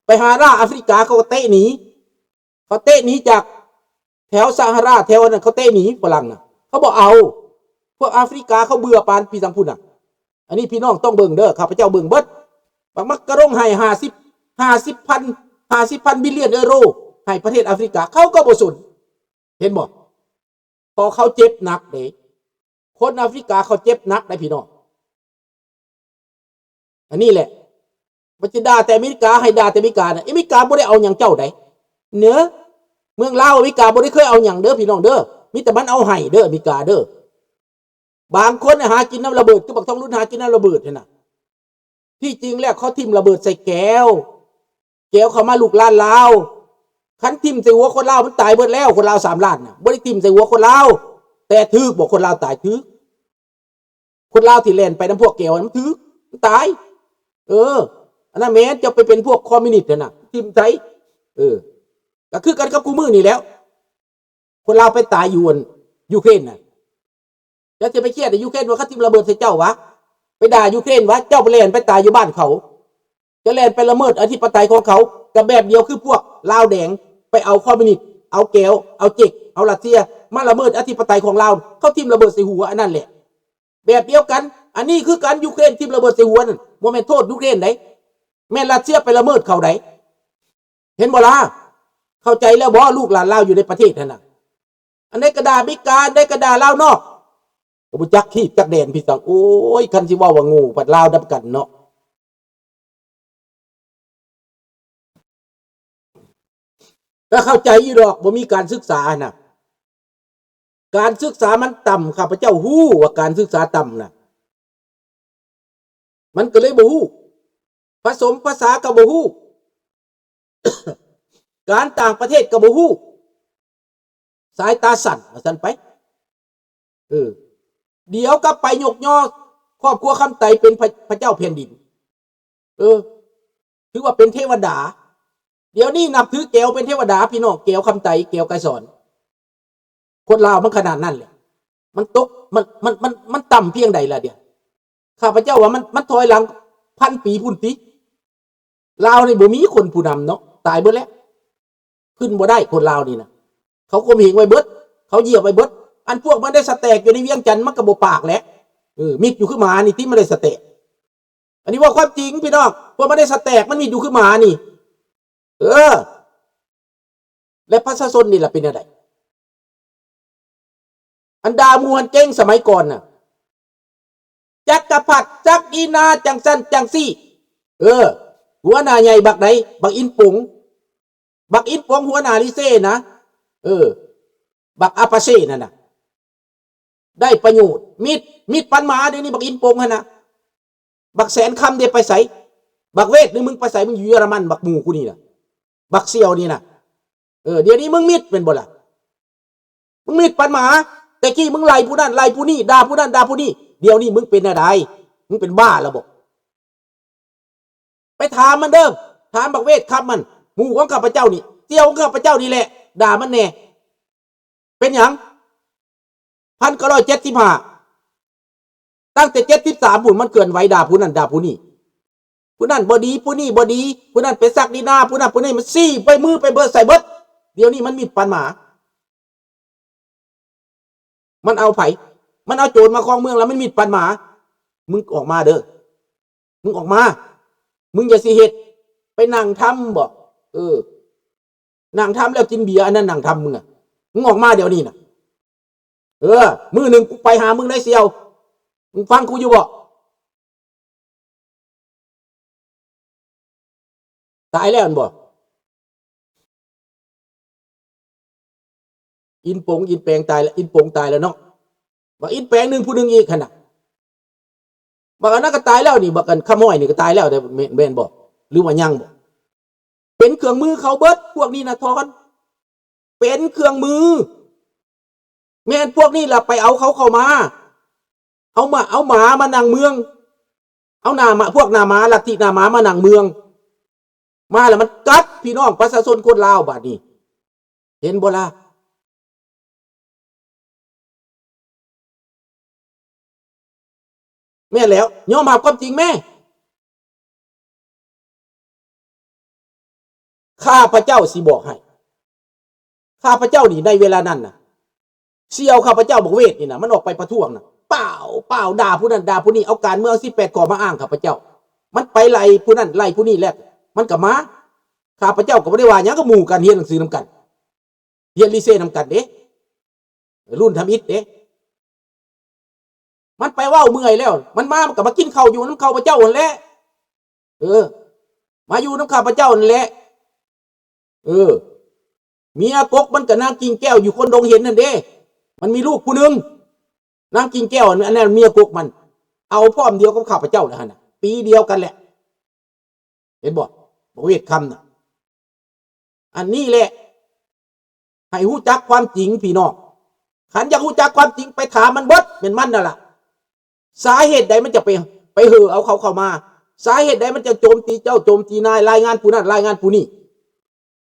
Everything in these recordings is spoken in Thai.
ไปหาราแอฟริกาเขาก็เตะหนีจากแถวซาฮาราแถวนั้นเขาเตะหนีฝรั่งนะเขาบอกเอาพวกแอฟริกาเขาเบื่อปานพี่สังพุนอ่ะอันนี้พี่น้องต้องเบิ่งเด้อข้าพเจ้าเบิ่งเบิดบางมักกระร่งให้50,000 บิลเลียนยูโรให้ประเทศแอฟริกาเขาก็บ่สนเห็นบ่พอเขาเจ็บหนักเด้คนแอฟริกาเขาเจ็บหนักได้พี่น้องอันนี้แหละมันจะด่าแต่อเมริกาให้ด่าแต่อเมริกานะอเมริกาบ่ได้เอาอย่างเจ้าใดเนื้อเมืองลาวอเมริกาบ่ได้เคยเอาอย่างเด้อพี่น้องเด้อมีแต่มันเอาให้เด้ออเมริกาเด้อบางคนหากินน้ำระเบิดก็บอกต้องรุ่นหากินน้ำระเบิดเนี่ยนะที่จริงแล้วเขาทิ่มระเบิดใส่แก้วเขามาลูกล้านลาวคันทิ่มใส่หัวคนลาวมันตายเบิดแล้วคนลาว3 ล้านน่ะบ่ได้ทิ่มใส่หัวคนลาวแต่ทึกบอกคนลาวตายทึกคนลาวที่เล่นไปน้ำพวกแก้วมันทึกมันตายอันนั้นแม้จะไปเป็นพวกคอมมิวนิสต์น่ะทิ่มใส่ก็คือกันกับกูมือนี่แล้วคนลาวไปตายอยู่ยูเครนน่ะแล้วจะไปเครียดยูเครนว่าเขาทิ่มระเบิดใส่เจ้าวะไปด่ายูเครนวะเจ้าไปเล่นไปตายอยู่บ้านเขาจะเล่นไปละเมิดอธิปไตยของเขากับแบบเดียวคือพวกลาวแดงไปเอาคอมมิวนิสต์เอาแก้วเอาเจกเอารัสเซียมาละเมิดอธิปไตยของลาวเขาทิ่มระเบิดใส่หัวอันนั้นแหละแบบเดียวกันอันนี้คือการยูเครนทิ่มระเบิดใส่หัวนั่นโมเมนโทษยูเครนไหนแม่รัสเซียไปละเมิดเขาไหนเห็นบ่ล่ะเข้าใจแล้วบ่ลูกหลานลาวอยู่ในประเทศนั่นน่ะอันนี้กระดาษบิการได้กระดาษลาวนอกบุจักขี้จักแดนพี่สังโอ้ยคันสิว่างูปัดลาวดับกันเนาะแล้วเข้าใจอยู่ดอกบ่มีการศึกษาน่ะการศึกษามันต่ำข้าพเจ้าฮู้ว่าการศึกษาต่ำน่ะมันก็เลยบ่ฮู้ผสมภาษากับบ่ฮู้ การต่างประเทศกับบ่ฮู้สายตาสั่นสั่นไปเดี๋ยวก็ไปยกย่อครอบครัวคำไตเป็นพระเจ้าแผ่นดินถือว่าเป็นเทวดาเดี๋ยวนี้นับถือแก้วเป็นเทวดาพี่น้องแก้วคำไตแก้วไกรสอนคนลาวมันขนาดนั้นเลยมันตกมันต่ำเพียงใดล่ะเดี๋ยวข้าพเจ้าว่ามันถอยหลัง1,000 ปีพุ่นติลาวนี่บ่มีคนผู้นำเนาะตายเบิดแล้วขึ้นบ่ได้คนลาวนี่นะเขาข่มเหงไว้เบิดเขาเหยียบไว้เบิดอันพวกมันได้สแตกอยู่ในเวียงจันทร์มันก็บ่ปากแหละมิดอยู่ขึ้นมานี่ที่มันได้สแตกอันนี้ว่าความจริงพี่น้องพวกมันได้สแตกมันมิดอยู่ขึ้นมานี่และพระชนนี่ล่ะเป็นอะไรอันดามูฮันเจ้งสมัยก่อนน่ะจักรพรรดิจักอีนาจังสั้นจังซี่หัวหน้าใหญ่บักใดบักอินปุ๋งหัวหน้าลิเซ่นะบักอาปาเซ่นั่นน่ะได้ประโยชน์มิดปันหมาเดี๋ยวนี้บักอินปุ๋งหั่นน่ะบักแสนคำเดี๋ยวไปใส่บักเวทนี่มึงไปใส่มึงอยู่เยอรมันบักหมู่กูนี่น่ะบักเซียวนี่น่ะเดี๋ยวนี้มึงมิดเป็นบ่ล่ะมึงมิดปันหมาแต่กี้มึงไล่ผู้นั้นไล่ผู้นี้ด่าผู้นั้นด่าผู้นี้เดี๋ยวนี้มึงเป็นอะไรมึงเป็นบ้าแล้วบอกไปถามมันเด้อถามบักเวทครับมันหมู่ของข้าพเจ้านี่เตี้ยวของข้าพเจ้านี่แหละด่ามันแน่เป็นหยัง1975ตั้งแต่73ปุ่นมันเกินไว้ด่าผู้นั้นด่าผู้นี้ผู้นั้นบ่ดีผู้นี้บ่ดีผู้นั้นไปซักดีหน้าผู้นั้นผู้นี้มันซี่ไปมือไปเบิดใส่เบิดเดี๋ยวนี้มันมีปันหมามันเอาไผมันเอาโจรมาครองเมืองแล้วมันมีปันหมามึงออกมาเด้อมึงออกมามึงอย่าสิเฮ็ดไปนั่งทำบอกนั่งทำแล้วกินเบียร์อันนั้นนั่งทำมึงมึงออกมาเดี๋ยวนี้นะมือหนึ่งกูไปหามึงได้เสียวมึงฟังกูอยู่บ่ตายแล้วบ่อินปงอินแปลงตายแล้วอินปงตายแล้วเนาะบักอินแปลงหนึ่งผู้หนึ่งอีกขนาดบักอันนั้นก็ตายแล้วนี่บักกันขโมยนี่ก็ตายแล้วแต่เบนบอกหรือว่ายังบอกเป็นเครื่องมือเขาเบิดพวกนี้นะทอนเป็นเครื่องมือแม่นพวกนี้ล่ะไปเอาเขาเข้ามาเอาหมามานั่งเมืองเอาหน้ามาพวกหน้าม้าลัทธิหน้าม้ามานั่งเมืองมาแล้วมันกัดพี่น้องประชาชนคนลาวบาดนี้เห็นบ่ล่ะแม่แล้วยอมรับความจริงแม่ ข้าพระเจ้าสิบอกให้ข้าพระเจ้านี่ในเวลานั้นน่ะเสี่ยวข้าพระเจ้าบอกเวทนี่นะมันออกไปประท้วงน่ะเปล่าด่าผู้นั้นด่าผู้นี้เอาการเมือง18ก่อมาอ้างข้าพระเจ้ามันไปไล่ผู้นั้นไล่ผู้นี้แหละมันก็มาข้าพระเจ้าก็บ่ได้ว่าหยังก็หมู่กันเรียนหนังสือนำกันเรียนลิเซ่นำกันเด้รุ่นทำอิฐเด้มันไปว่าเมื่อยแล้วมันมามันก็มากินข้าวอยู่น้ำข้าพระเจ้านั่นแหละมาอยู่น้ำข้าพระเจ้านั่นแหละเมียกกมันกับนางกิ่งแก้วอยู่คนดงเห็นนั่นเด้มันมีลูกผู้นึงนางกิ่งแก้วอันนั้นเมียกกมันเอาพ่อมเดียวกับข้าพเจ้าแล้วนะปีเดียวกันแหละเห็นบอกเวทคำนะอันนี้แหละให้หู้จักความจริงพี่น้องขันอยากหู้จักความจริงไปถามมันเบิดเป็นมันนั่นแหละสาเหตุใดมันจะไปเห่อเอาเขาเข้ามาสาเหตุใดมันจะโจมตีเจ้าโจมตีนายรายงานผู้นั้นรายงานผู้นี้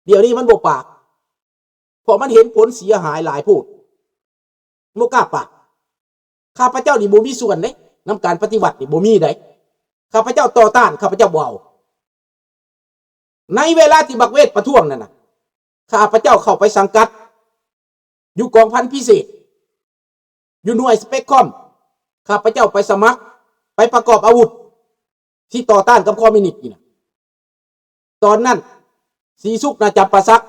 เดี๋ยวนี้มันบกปากพอมันเห็นผลเสียหายหลายพูดโมกล้าปากข้าพเจ้านี่บ่มีส่วนเลยนำการปฏิวัตินี่บ่มีได้ข้าพเจ้าต่อต้านข้าพเจ้าบ่เอาในเวลาที่บักเวทประท้วงนั่นน่ะข้าพเจ้าเข้าไปสังกัดอยู่กองพันพิเศษอยู่หน่วยสเปกคอมข้าพเจ้าไปสมัครไปประกอบอาวุธที่ต่อต้านกับคอมมิวนิสต์นี่นะตอนนั้นสีสุกนาจับประซัก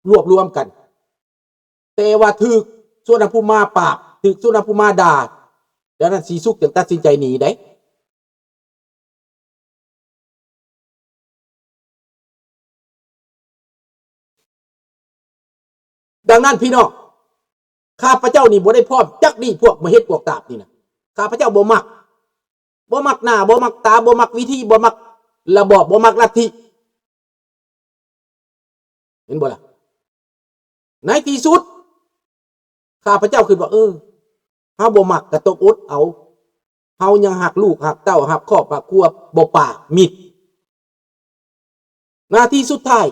รวบรวมกันแต่ว่าถึกส่วนผู้มาปราบถึกส่วนผู้มาด่าดังนั้นสีสุกจึงตัดสินใจหนีได้ดังนั้นพี่น้องข้าพเจ้านี่บ่ได้พร้อมจักดีพวกมาเฮ็ดพวกตาบนี่นะข้าพเจ้าบ่มักหน้าบ่มักตาบ่มักวิธีบ่มักระบอบบ่มักลัทธิเห็นบ่ล่ะในที่สุดข้าพเจ้าคิดว่าเฮาบ่มักก็ต้องอดเอาเฮายังหักลูกหักเต้าหักครอบครัวบ่ปากมิดนาทีสุดท้าย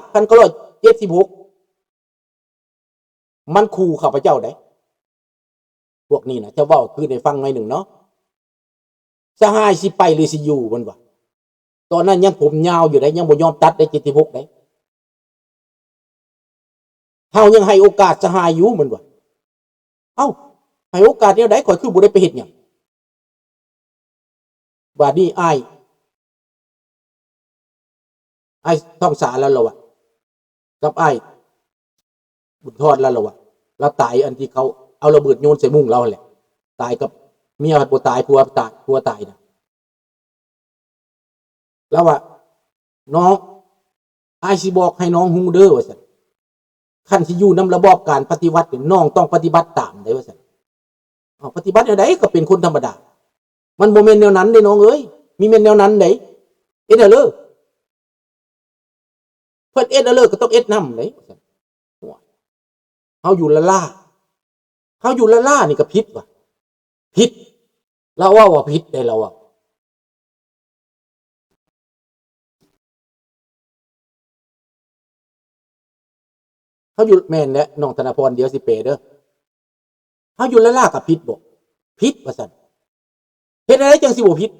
1976มันขู่ข้าพเจ้าได้พวกนี้นะจะเว้าคือได้ฟังหน่อยหนึ่งเนาะสหายสิไปหรือสิอยู่มันว่าตอนนั้นยังผมยาวอยู่ได้ยังบ่ยอมตัดได้76ได้เฮายังให้โอกาสสหายอยู่มันว่าเอ้าให้โอกาสแนวใดข่อยคือบ่ได้ไปเฮ็ดหยังบาดนี้อ้ายท่องสาแล้วล่ะวะกับอ้ายบุญทอดแล้วล่ะวะเราตายอันที่เขาเอาระเบิดโยนใส่มุ้งเราแหละตายกับเมียผัวตายผัวตายนะแล้วว่าน้องอ้ายสิบอกให้น้องฮู้เด้อว่าซั่นคันสิอยู่นำระบอบการปฏิวัติน้องต้องปฏิบัติตามได้ว่าซั่นปฏิบัติแนวใดก็เป็นคนธรรมดามันบ่แม่นแนวนั้นเด้น้องเอ้ยมีแม่นแนวนั้นไดเอ็ดเด้อเพิ่นเอ็ดเด้อก็ต้องเอ็ดนำเด้เฮาอยู่ละล่านี่ก็ผิดว่ะผิดเราว่าผิดได้เราอ่ะเขาอยู่แม่นและน้องธนพรเดี๋ยวสิเปเด้อเขาอยู่ละล่ากับผิดบ่ผิดว่าซั่นเฮ็ดอะไรจังสิบ่ผิด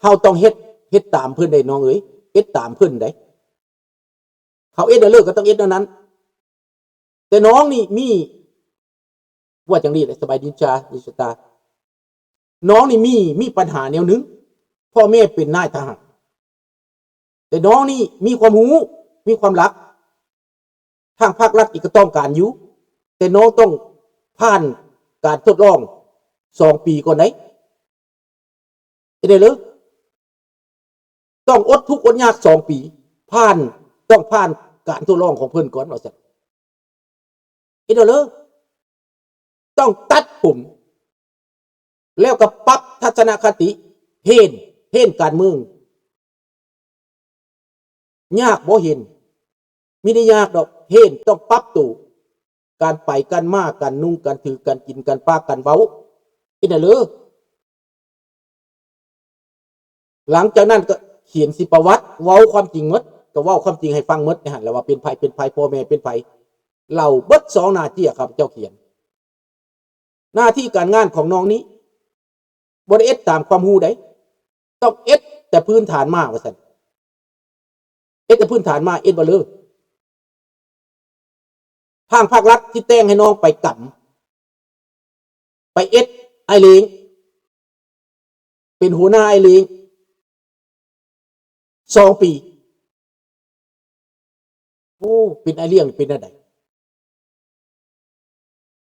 เฮาต้องเฮ็ดตามเพิ่นได้น้องเอ้ยเฮ็ดตามเพิ่นได้เขาเอ็ดเลิกก็ต้องเอ็ดเท่านั้นแต่น้องนี่มีว่าจังนี้สบายดีจ้าดิสตาน้องนี่มีปัญหาแนวนึงพ่อแม่เป็นนายทหารแต่น้องนี่มีความรู้มีความรักทางภาครัฐอีกก็ต้องการอยู่แต่น้องต้องผ่านการทดลอง2 ปีก่อนไหนได้เลยต้องอดทุกข์อดยาก2 ปีต้องผ่านการทดลองของเพิ่นก่อนว่าซั่นได้เลยต้องตัดผมแล้วก็ปรับทัศนคติเห็นการเมืองยากบ่เห็นมีได้ยากดอกเห็นต้องปรับตัวการไปกันมากันนุ่งกันถือกันกินกันปากกันเว้าอินเด้อหลังจากนั้นก็เขียนสิประวัติเว้าความจริงหมดก็เว้าความจริงให้ฟังหมดนะฮะแล้วว่าเป็นไผพ่อแม่เป็นไผเล่าเบิด2 หน้าที่ครับเจ้าเขียนหน้าที่การงานของน้องนี้บ่ได้เอ็ดตามความรู้ใดต้องเอ็ดแต่พื้นฐานมาว่าซั่น แต่พื้นฐานมาบ่เลยทางภาครัฐที่แต่งให้น้องไปกำไปไอเลงเป็นหัวหน้าไอเลง2 ปีโอ้เป็นไอเลี้ยงเป็นอะไร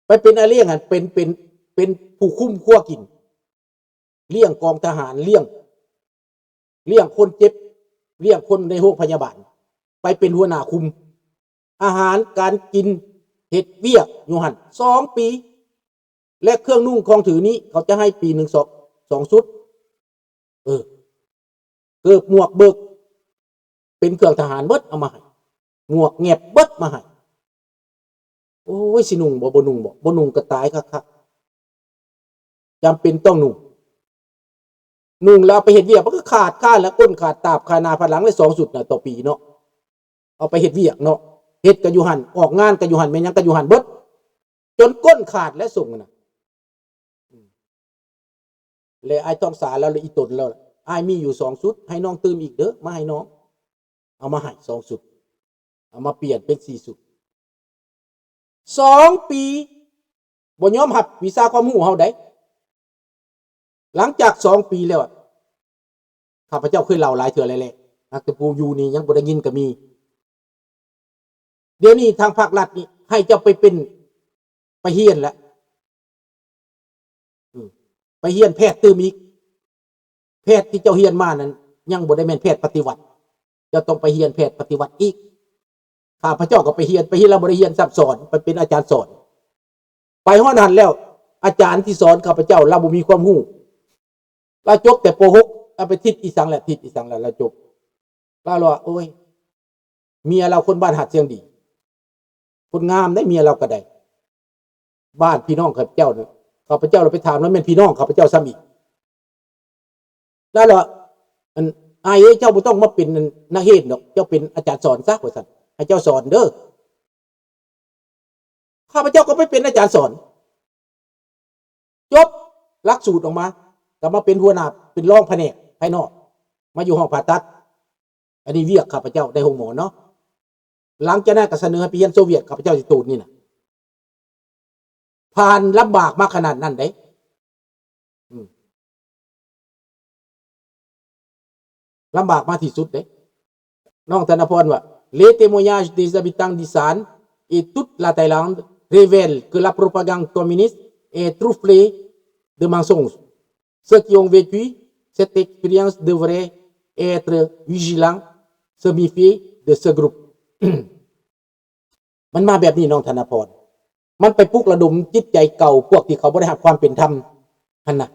ไปเป็นไอเลี้ยงเป็นผู้คุ้มขั้วกินเลี้ยงกองทหารเลี้ยงคนเจ็บเลี้ยงคนในโรงพยาบาลไปเป็นหัวหน้าคุมอาหารการกินเห็ดเวียกอยู่หัน2 ปีและเครื่องนุ่งของถือนี้เขาจะให้ปีหนึ่ง2 ชุดเกิบหมวกเบิกเป็นเครื่องทหารเบิดเอามาให้หมวกแงบเบิดมาให้โอ้ยสินุ่งบ่นุ่งก็ตายคักจำเป็นต้องนุ่งแล้วไปเห็ดเวียกมันก็ขาดข้าแล้วก้นขาดตาบขานาผลังเลย2 ชุดต่อปีเนาะเอาไปเห็ดเวียกเนาะเห็ดกับยูหันออกงานกับยูหันแม่ยังกับยูหันเบิดจนก้นขาดและส่งนะเลยไอ้ต้องสาแล้วเลยอีตนแล้วไอ้มีอยู่2 ชุดให้น้องตื่มอีกเด้อมาให้น้องเอามาให้2 ชุดเอามาเปลี่ยนเป็น4 ชุด2 ปีบ่ยอมหับวีซ่าความรู้เฮาได้หลังจาก2 ปีแล้วข้าพเจ้าเคยเล่าหลายเทื่อแล้วแหละนักตะปูอยู่นี่ยังบ่ได้ยินก็มีเดี๋ยวนี้ทางภาครัฐนี่ให้เจ้าไปเป็นไปเฮียนแล้วไปเฮียนแพทย์ตื่มอีกแพทย์ที่เจ้าเฮียนมานั้นยังบ่ได้แม่นแพทย์ปฏิวัติจะต้องไปเฮียนแพทย์ปฏิวัติอีกข้าพเจ้าก็ไปเฮียนแล้วบ่ได้เฮียนซับซ้อนไปเป็นอาจารย์สอนไปฮอดนั้นแล้วอาจารย์ที่สอนข้าพเจ้าเราบ่มีความรู้เราจบแต่ป .6 เอาไปทิศอีสังแล้วเราจบเราโอ้ยเมียเราคนบ้านหาดเชียงดีคนงามได้เมียเราก็ได้บ้านพี่น้องข้าพเจ้าเนี่ยข้าพเจ้าเราไปถามแล้วเป็นพี่น้องข้าพเจ้าซ้ำอีกแล้วไอ้เจ้าบ่ต้องมาเป็นนักเฮ็ดดอกเจ้าเป็นอาจารย์สอนซะว่าซั่นให้เจ้าสอนเด้อข้าพเจ้าก็ไปเป็นอาจารย์สอนจบหลักสูตรออกมาก็มาเป็นหัวหน้าเป็นรองแผนกภายนอกมาอยู่ห้องผ่าตัดอันนี้เวียกข้าพเจ้าได้ห้องหมอเนาะหลังจากนั้นก็เสนอให้ไปเรียนโซเวียตข้าพเจ้าสิตูดนี่น่ะผ่านลำบากมาขนาดนั้นได้ลำบากมาที่สุดเด้น้องธนพรว่า Les témoignages des habitants d'Isan et toute la Thaïlande révèlent que la propagande communiste est truffée de mensonges. Ceux qui ont vécu cette expérience devraient être vigilants, se méfier de ce groupe. มันมาแบบนี้น้องธนพรมันไปปลุกระดมจิตใจเก่าพวกที่เขาบ่ได้รับความเป็นธรรมหั่นน่ะ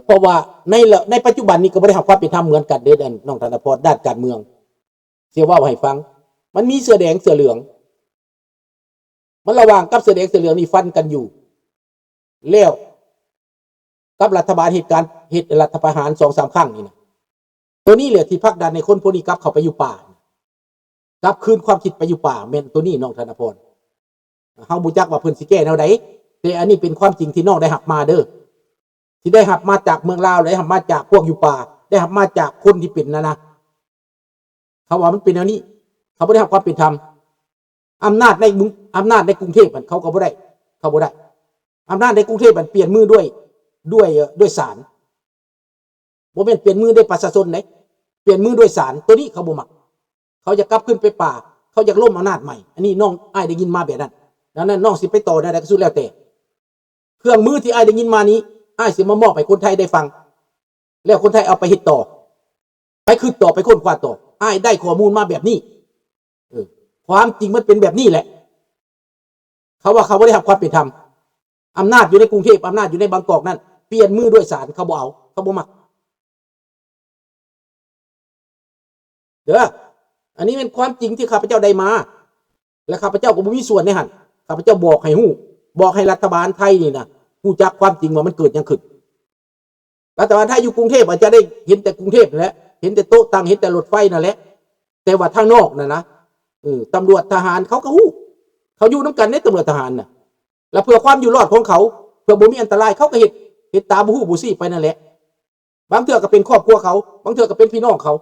เพราะว่าในปัจจุบันนี้ก็บ่ได้รับความเป็นธรรมเหมือนกันเด้อน้องธนพรด้านการเมืองเสียว่าให้ฟังมันมีเสื้อแดงเสื้อเหลืองมันระหว่างกับเสื้อแดงเสื้อเหลืองนี่ฟันกันอยู่แล้วกับรัฐบาลเหตุรัฐประหาร 2-3 ครั้งนี่นะตัวนี้แหละที่ผลักดันในคนพวกนี้กลับเข้าไปอยู่ป่ากลับคืนความคิดไปอยู่ป่าแม่นตัวนี้น้องธนพรเฮาบ่จักว่าเพิ่นสิแก้แนวใดแต่อันนี้เป็นความจริงที่น้องได้รับมาเด้อที่ได้รับมาจากเมืองลาวได้รับมาจากพวกอยู่ป่าได้รับมาจากคนที่เป็นนะเขาว่ามันเป็นแนวนี้เขาบ่ได้รับความเป็นธรรมอำนาจในกรุงเทพเขาก็บ่ได้อำนาจในกรุงเทพมันเปลี่ยนมือด้วยศาลบ่แม่นเปลี่ยนมือด้วยประชาชนเด้เปลี่ยนมือด้วยศาลตัวนี้เขาบ่มักเขาจะกลับขึ้นไปป่าเขาอยากล้มอำนาจใหม่อันนี้น้องอ้ายได้ยินมาแบบนั้นดังนั้นน้องสิไปต่อได้ก็สุดแล้วแต่เครื่องมือที่อ้ายได้ยินมานี้อ้ายสิมามอบให้คนไทยได้ฟังแล้วคนไทยเอาไปเฮ็ดต่อไปคิดต่อไปค้นคว้าต่ออ้ายได้ข้อมูลมาแบบนี้ความจริงมันเป็นแบบนี้แหละเขาว่าเขาบ่ได้รับความเป็นธรรมอำนาจอยู่ในกรุงเทพอำนาจอยู่ในบางกอกนั่นเปลี่ยนมือด้วยศาลเขาบ่เอาเขาบ่มักเด้ออันนี้เป็นความจริงที่ข้าพเจ้าได้มาและข้าพเจ้าก็บ่มีส่วนในหั่นข้าพเจ้าบอกให้ฮู้บอกให้รัฐบาลไทยนี่นะฮู้จักความจริงว่ามันเกิดหยังขึ้นรัฐบาลไทยอยู่กรุงเทพอาจจะได้เห็นแต่กรุงเทพนั่นแหละเห็นแต่โต๊ะตั้งเห็นแต่รถไฟนั่นแหละแต่ว่าทางนอกนะตำรวจทหารเขาก็ฮู้เขาอยู่นำกันในตำรวจทหารน่ะแล้วเพื่อความอยู่รอดของเขาเพื่อบ่มีอันตรายเขาก็เฮ็ดตามบ่ฮู้บ่ซี่ไปนั่นแหละบางเทื่อก็เป็นครอบครัวเขาบางเทื่อก็เป็นพี่น้องเขา